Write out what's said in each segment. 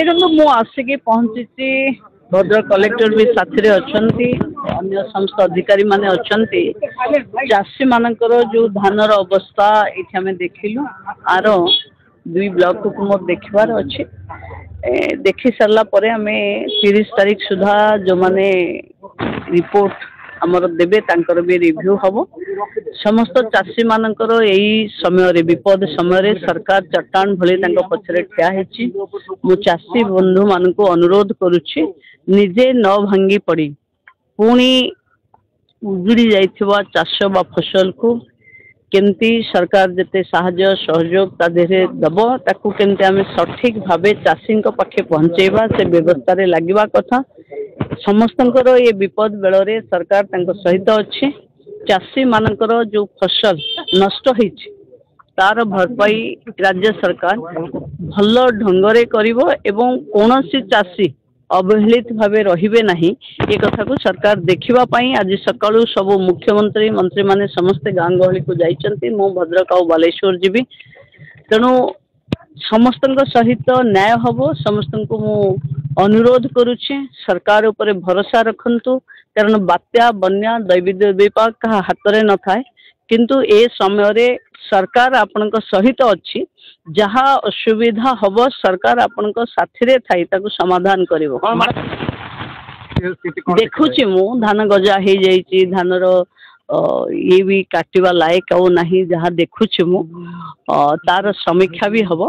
देखो मु आसिक पहुंची भद्रक कलेक्टर भी साथी अच्छा अन्य समस्त अधिकारी माने अच्छा चाषी मानकर जो धानर अवस्था ये आम देखिलु आर 2 ब्लॉक को मोर देखबार अच्छे देखी सारा पर आम 30 तारीख सुधा जो माने रिपोर्ट आमर देबे तांकर भी रिव्यू हम समस्त चाषी मानकर यही समय विपद समय सरकार चट्टान भली पछरे ठिया है मु चाषी बंधु मान को अनुरोध करुच्ची निजे न भांगी पड़ी पुणी उजुड़ी जाइथिबा चाष बा फसल को केमती सरकार जते साहाय्य सहयोग ता देहरे दब ताकू केमती आमे सठिक भावे चाषी पाखे पहुंचेबा से व्यवस्था रे लागिबा कथा समस्तंकर ये विपद बेलरे सरकार तांको सहित अच्छे चाषी मानकर जो फसल नष्ट होइछि तार भरपाई राज्य सरकार भल ढंगरे करिवो एवं कोनोसी चाषी अवहेलित भावे रहिबे नहीं ये कथा को सरकार देखिबा पई आज सकाळु सब मुख्यमंत्री मंत्री माने समस्त गां गहली को जाइचंती मो भद्रक और बालेश्वर जीवी तेणु समस्तंक सहित न्याय हबो समस्तंको मु अनुरोध करुचे सरकार ऊपर भरोसा रखंतु कारण बात्या बन्या दैवी विपाक का हाथ में न थाए किंतु ए समय रे सरकार आपनक सहित अच्छी जहाँ असुविधा हब सरकार आपनक साथी रे थाई ताकू समाधान करिवो देखुची मु धान गजा हो जाइए धानर ये भी काटिबा लायक आउ नहीं जहाँ देखुची मु तार समीक्षा भी हम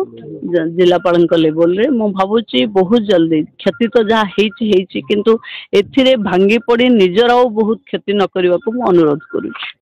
जिलापाल लेवल रे मु भावुची बहुत जल्दी क्षति तो जहाँ हेची किंतु एथिरे भांगी पड़ी निजर बहुत क्षति न करने को मु अनुरोध करुची।